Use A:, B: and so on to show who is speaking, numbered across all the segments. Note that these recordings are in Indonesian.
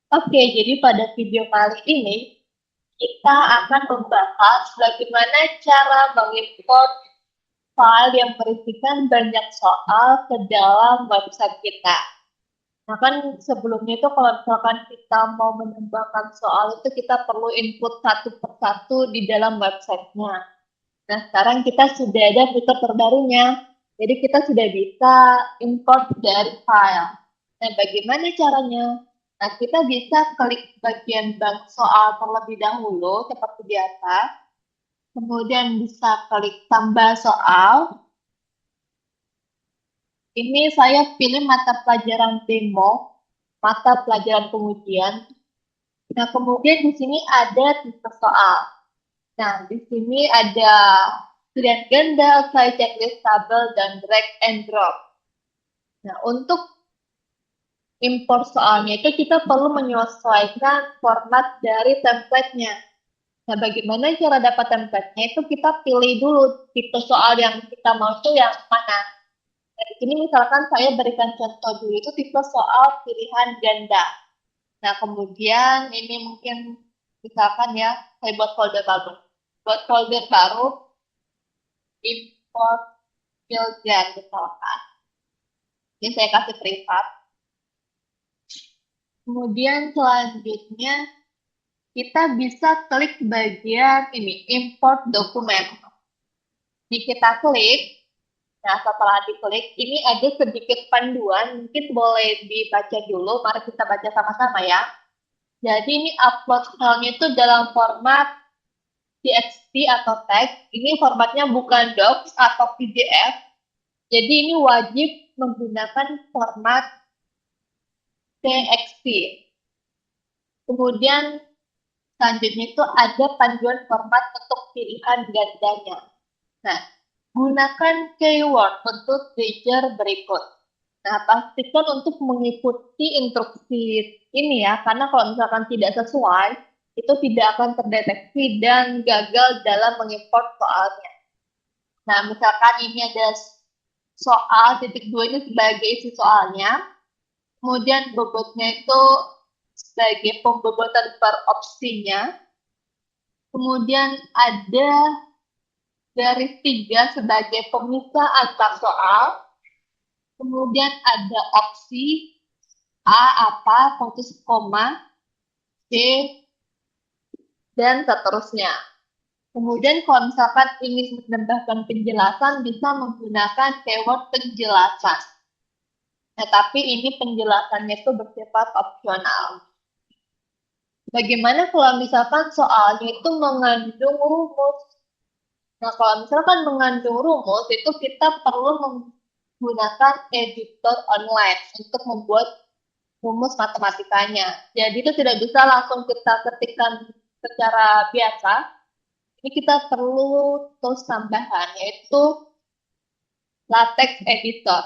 A: Oke, jadi pada video kali ini kita akan membahas bagaimana cara mengimport file yang berisikan banyak soal ke dalam website kita. Nah kan sebelumnya itu kalau misalkan kita mau menambahkan soal itu kita perlu input satu persatu di dalam websitenya. Nah sekarang kita sudah ada fitur terbarunya, jadi kita sudah bisa import dari file. Nah bagaimana caranya? Nah kita bisa klik bagian bank soal terlebih dahulu seperti biasa, kemudian bisa klik tambah soal. Ini saya pilih mata pelajaran demo, mata pelajaran pengujian. Nah, kemudian di sini ada tipe soal. Nah, di sini ada pilihan ganda, file checklist, tabel, dan drag and drop. Nah, untuk import soalnya itu kita perlu menyesuaikan format dari template-nya. Nah, bagaimana cara dapat template-nya itu kita pilih dulu tipe soal yang kita mau itu yang mana. Nah, di sini misalkan saya berikan contoh dulu itu tipe soal pilihan ganda. Nah, kemudian ini mungkin misalkan ya, saya buat folder baru. Buat folder baru, import filter misalkan. Ini saya kasih privat. Kemudian selanjutnya kita bisa klik bagian ini, import dokumen. Ini kita klik. Nah, setelah diklik, ini ada sedikit panduan, mungkin boleh dibaca dulu. Mari kita baca sama-sama ya. Jadi ini upload filenya itu dalam format TXT atau teks. Ini formatnya bukan docs atau PDF. Jadi ini wajib menggunakan format TXT. Kemudian selanjutnya itu ada panduan format untuk pilihan gandanya. Nah, gunakan keyword untuk feature berikut. Nah, pastikan untuk mengikuti instruksi ini ya, karena kalau misalkan tidak sesuai, itu tidak akan terdeteksi dan gagal dalam mengimport soalnya. Nah, misalkan ini ada soal titik dua ini sebagai isi soalnya, kemudian bobotnya itu sebagai pembobotan per opsinya, kemudian ada garis tiga sebagai pemisah antar soal, kemudian ada opsi A apa, fokus koma, C, dan seterusnya. Kemudian kalau misalkan ingin menambahkan penjelasan, bisa menggunakan keyword penjelasan. Nah, tapi ini penjelasannya itu bersifat opsional. Bagaimana kalau misalkan soalnya itu mengandung rumus? Nah, kalau misalkan mengandung rumus, itu kita perlu menggunakan editor online untuk membuat rumus matematikanya. Jadi itu tidak bisa langsung kita ketikkan secara biasa. Ini kita perlu tools tambahan, yaitu LaTeX editor.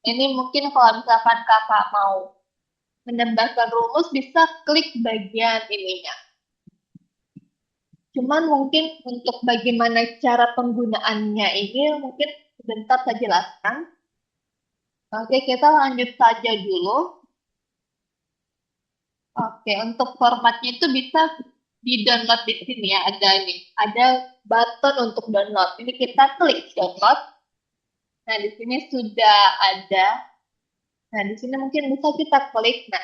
A: Ini mungkin kalau misalkan kakak mau menambahkan rumus, bisa klik bagian ininya. Cuman mungkin untuk bagaimana cara penggunaannya ini mungkin sebentar saya jelaskan. Oke, kita lanjut saja dulu. Oke, untuk formatnya itu bisa di-download di sini ya, ada ini. Ada button untuk download. Ini kita klik download. Nah, di sini sudah ada. Nah, di sini mungkin bisa kita klik. Nah,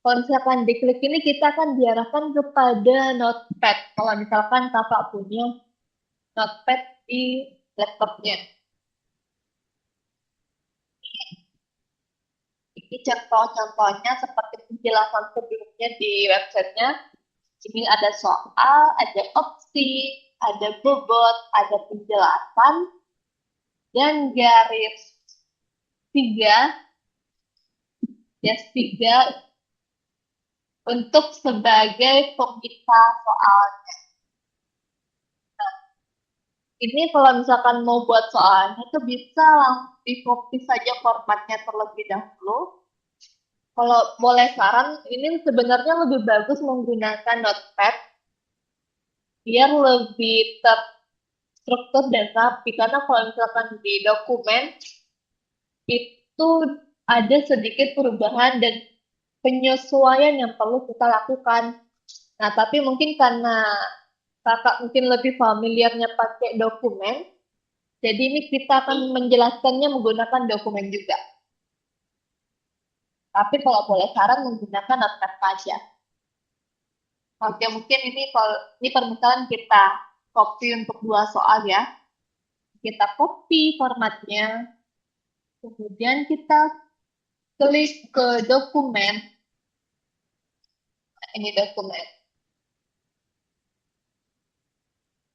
A: kalau misalkan diklik ini kita akan diarahkan kepada notepad. Kalau misalkan kakak punya notepad di laptopnya. Ini contoh-contohnya seperti penjelasan sebelumnya di websitenya. Ini ada soal, ada opsi, ada bobot, ada penjelasan, dan garis tiga, garis tiga untuk sebagai pemisah soal. Ini kalau misalkan mau buat soalnya itu bisa langsung di copy saja formatnya terlebih dahulu. Kalau boleh saran, ini sebenarnya lebih bagus menggunakan notepad biar lebih terstruktur dan rapi. Karena kalau misalkan di dokumen itu ada sedikit perubahan dan penyesuaian yang perlu kita lakukan. Nah, tapi mungkin karena kakak mungkin lebih familiarnya pakai dokumen, jadi ini kita akan menjelaskannya menggunakan dokumen juga. Tapi kalau boleh saran menggunakan notepad saja. Oke, mungkin ini kalau ini permisalan kita copy untuk 2 soal ya. Kita copy formatnya, kemudian kita klik ke dokumen. Ini dokumen.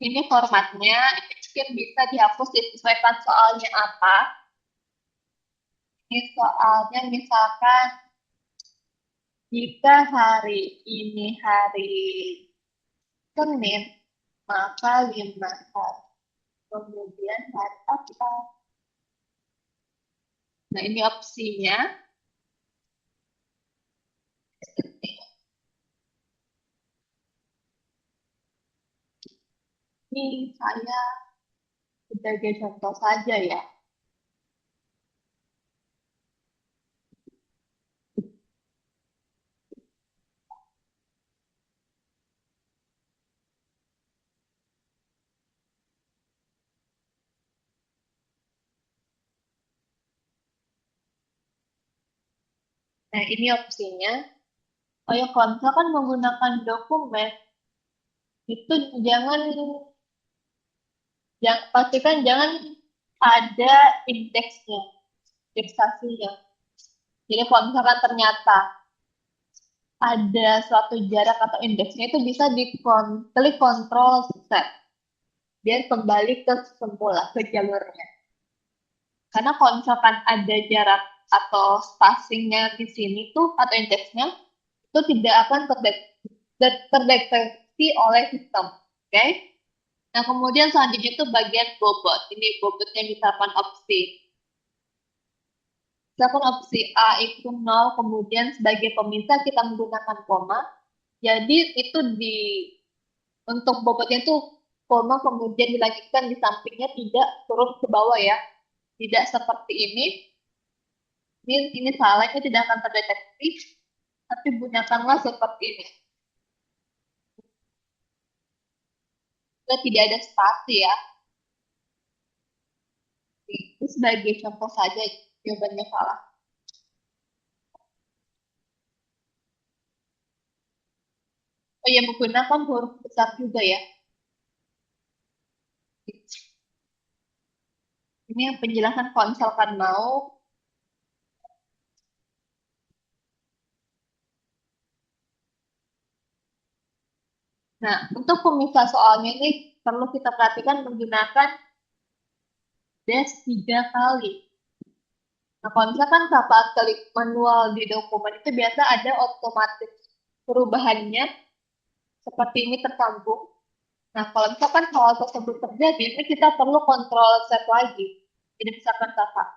A: Ini formatnya, ini mungkin bisa dihapus disesuaikan soalnya apa. Ini soalnya misalkan jika hari ini hari Senin, maka 5 hari kemudian hari apa? Nah, ini opsinya. Ini saya sebagai contoh saja ya. Nah, ini opsinya. Oh ya, kalau misalkan menggunakan dokumen, itu pastikan jangan ada indeksnya, indeksasinya. Jadi kalau misalkan ternyata ada suatu jarak atau indeksnya itu bisa klik kontrol set biar kembali ke semula ke jalurnya. Karena kalau misalkan ada jarak atau spacingnya di sini tuh atau indeksnya itu tidak akan terdeteksi oleh sistem. Oke? Okay? Nah, kemudian selanjutnya itu bagian bobot. Ini bobotnya misalkan opsi. Misalkan opsi A itu 0, kemudian sebagai pemisah kita menggunakan koma. Jadi itu untuk bobotnya itu koma kemudian dilanjutkan di sampingnya tidak turun ke bawah ya. Tidak seperti ini. Ini salah, ini tidak akan terdeteksi. Tapi gunakanlah seperti ini. Kita tidak ada spasi ya. Itu sebagai contoh saja jawabannya salah. Oh ya, menggunakan huruf besar juga ya. Ini yang penjelasan kalau misalkan mau. Nah, untuk pemisah soalnya ini perlu kita perhatikan menggunakan dash 3 kali. Nah, kalau misalkan kakak klik manual di dokumen itu biasa ada otomatis perubahannya seperti ini tersambung. Nah, kalau misalkan hal tersebut terjadi, ini kita perlu kontrol set lagi. Jadi misalkan kakak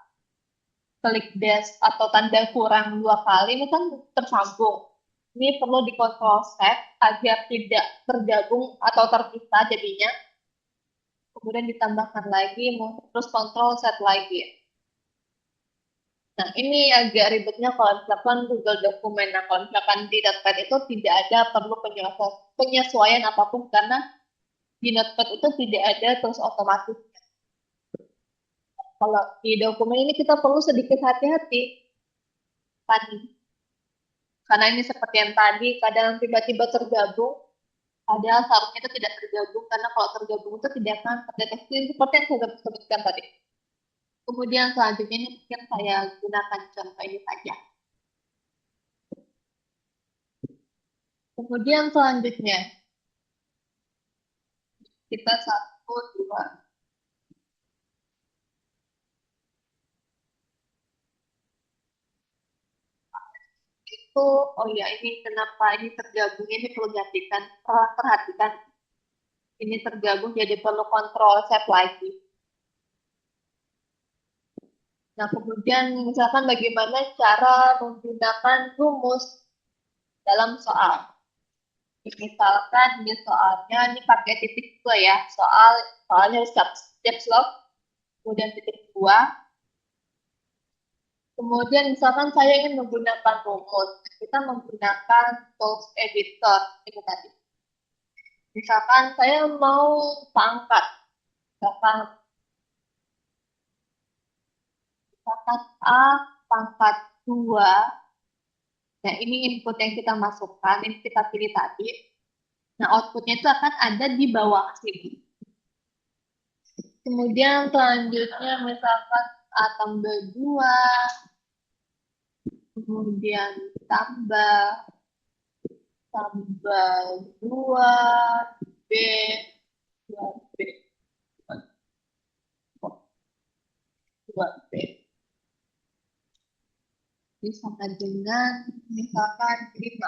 A: klik dash atau tanda kurang 2 kali, ini kan tersambung. Ini perlu dikontrol set agar tidak tergabung atau terpisah jadinya. Kemudian ditambahkan lagi, terus kontrol set lagi. Nah, ini agak ribetnya kalau misalkan Google Dokumen. Nah, kalau misalkan di Notepad itu tidak ada perlu penyesuaian apapun karena di Notepad itu tidak ada terus otomatis. Kalau di dokumen ini kita perlu sedikit hati-hati tadi. Karena ini seperti yang tadi, kadang tiba-tiba tergabung, padahal seharusnya itu tidak tergabung, karena kalau tergabung itu tidak akan terdeteksi seperti yang saya sebutkan tadi. Kemudian selanjutnya ini mungkin saya gunakan contoh ini saja. Kemudian selanjutnya, kita 1, 2. Itu, oh ya ini kenapa ini tergabung, ini perlu perhatikan. Ini tergabung jadi perlu kontrol set lagi. Nah, kemudian misalkan bagaimana cara menggunakan rumus dalam soal. Misalkan di soalnya ini pakai titik 2 ya. Soalnya caps lock, kemudian titik 2. Kemudian misalkan saya ingin menggunakan rumus, kita menggunakan tools editor itu tadi. Misalkan saya mau pangkat, misalkan, misalkan A pangkat 2. Nah ini input yang kita masukkan, ini kita pilih tadi. Nah outputnya itu akan ada di bawah sini. Kemudian selanjutnya misalkan A tambah 2, kemudian tambah tambah 2 B 2 B 2 B sama dengan misalkan 5.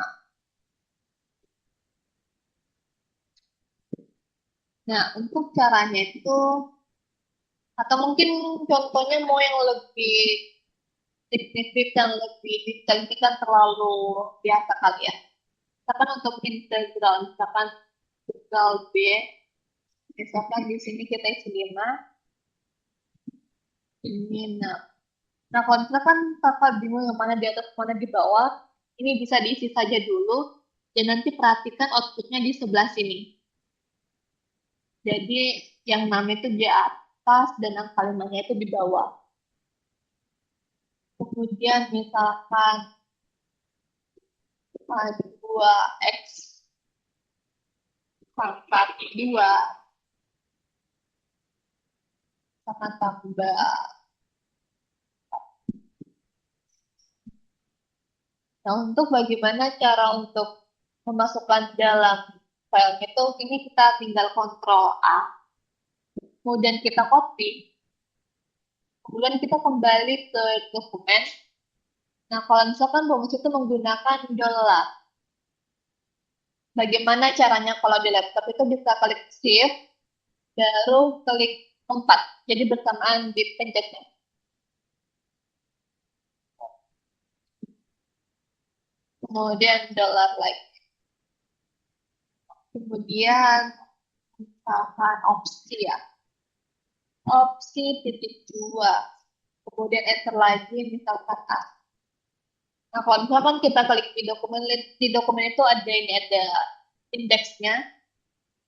A: Nah, untuk caranya itu, atau mungkin contohnya mau yang lebih signifikan, lebih detail, ini kan terlalu biasa kali ya. Misalkan untuk integral, misalkan integral B, misalkan di sini kita isi 5, ini 6. Nah, kalau misalkan kakak bingung yang mana di atas, mana di bawah, ini bisa diisi saja dulu, dan nanti perhatikan outputnya di sebelah sini. Jadi, yang 6 itu di atas, dan angka 5-nya itu di bawah. Kemudian misalkan 2x pangkat 2, sama tambah. Nah, untuk bagaimana cara untuk memasukkan dalam file itu, ini kita tinggal kontrol A, kemudian kita copy, kemudian kita kembali ke dokumen. Nah, kalau misalkan rumus itu menggunakan dollar, bagaimana caranya kalau di laptop itu bisa klik shift, baru klik 4, jadi bersamaan di pencetnya. Kemudian dollar like. Kemudian misalkan opsi ya, opsi titik 2, kemudian enter lagi misalkan A. Nah kalau misalkan kita klik di dokumen itu ada ini, ada indeksnya,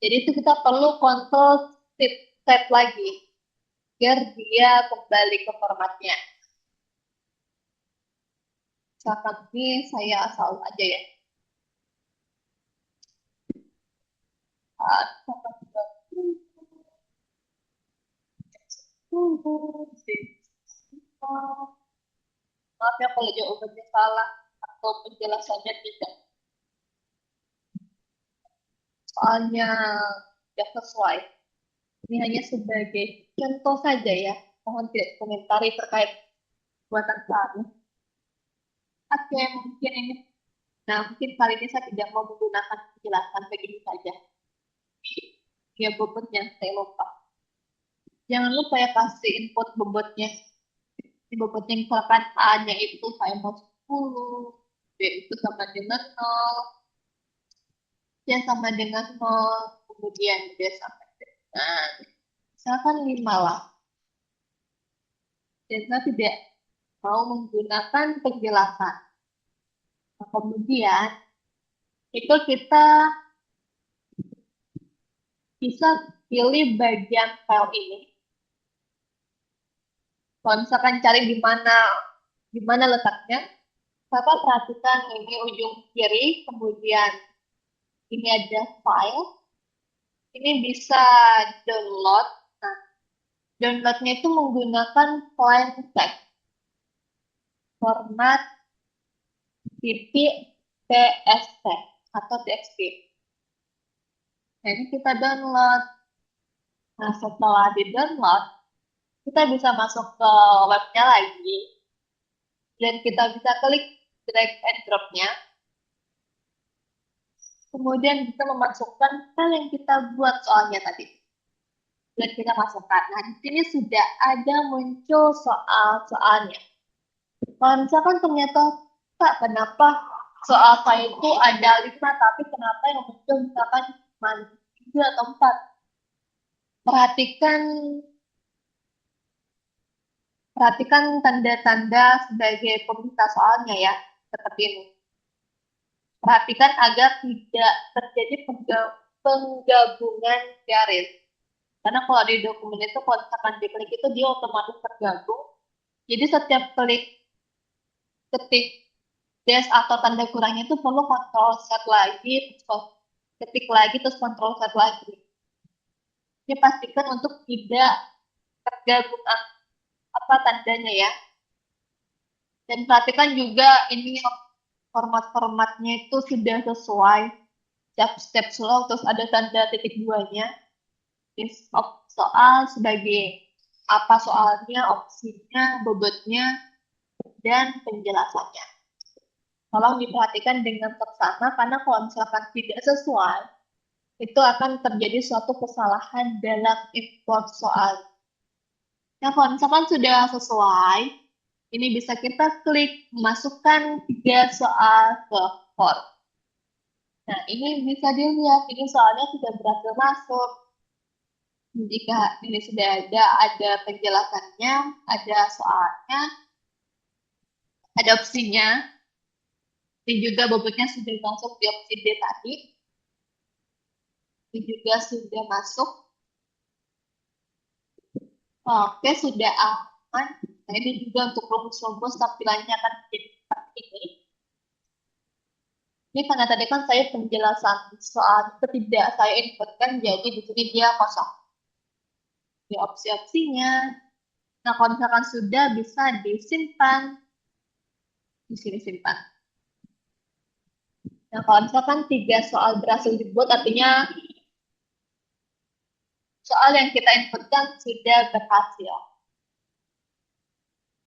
A: jadi itu kita perlu kontrol set lagi biar dia kembali ke formatnya. Misalkan ini saya asal aja ya. Maaf ya kalau jawabannya salah atau penjelasannya tidak. Soalnya tidak sesuai. Ini hanya sebagai contoh saja ya. Mohon tidak komentari terkait buatan kami. Oke, mungkin ini. Nah, mungkin kali ini saya tidak mau menggunakan penjelasan begini saja. Ya, bobotnya saya lupa. Jangan lupa ya kasih input bobotnya. Di bobotnya misalkan A-nya itu saya mau 10, B itu sama dengan 0, C sama dengan 0, kemudian D sama dengan, misalkan 5 lah. Dan saya tidak mau menggunakan penjelasan. Nah, kemudian itu kita bisa pilih bagian file ini. Kalau misalkan cari di mana letaknya, Bapak perhatikan ini ujung kiri, kemudian ini ada file, ini bisa download. Nah, downloadnya itu menggunakan plain text, format .pst atau txt. Nah, ini kita download. Nah, setelah di-download, kita bisa masuk ke webnya lagi, dan kita bisa klik drag and drop-nya. Kemudian kita memasukkan file yang kita buat soalnya tadi. Dan kita masukkan. Nah, di sini sudah ada muncul soal-soalnya. Kalau misalkan ternyata, Pak, kenapa soal saya itu ada 5, tapi kenapa yang muncul misalkan cuma 3 atau 4? Perhatikan Perhatikan tanda-tanda sebagai peminta soalnya ya, seperti ini. Perhatikan agar tidak terjadi penggabungan garis. Karena kalau di dokumen itu, kalau misalkan diklik itu dia otomatis tergabung. Jadi setiap klik ketik dash atau tanda kurangnya itu perlu kontrol set lagi, terus ketik lagi, terus kontrol set lagi. Jadi pastikan untuk tidak tergabung apa tandanya ya. Dan perhatikan juga ini format-formatnya itu sudah sesuai. Step slow, terus ada tanda titik duanya. Soal sebagai apa soalnya, opsinya, bobotnya, dan penjelasannya. Tolong diperhatikan dengan seksama karena kalau misalkan tidak sesuai, itu akan terjadi suatu kesalahan dalam import soal. Nah, kalau misalkan sudah sesuai, ini bisa kita klik masukkan 3 soal ke form. Nah, ini bisa dilihat, ini soalnya sudah berhasil masuk. Jika ini sudah ada penjelasannya, ada soalnya, ada opsinya, dan juga bobotnya sudah masuk di opsi D tadi. Ini juga sudah masuk. Oke, sudah aman. Nah, ini juga untuk rumus-rumus tampilannya akan menjadi seperti ini. Ini karena tadi kan saya penjelasan soal itu tidak saya inputkan, jadi di sini dia kosong. Di opsi-opsinya. Nah, kalau misalkan sudah bisa disimpan, di sini simpan. Nah, kalau misalkan 3 soal berhasil dibuat, artinya soal yang kita inputkan sudah berhasil.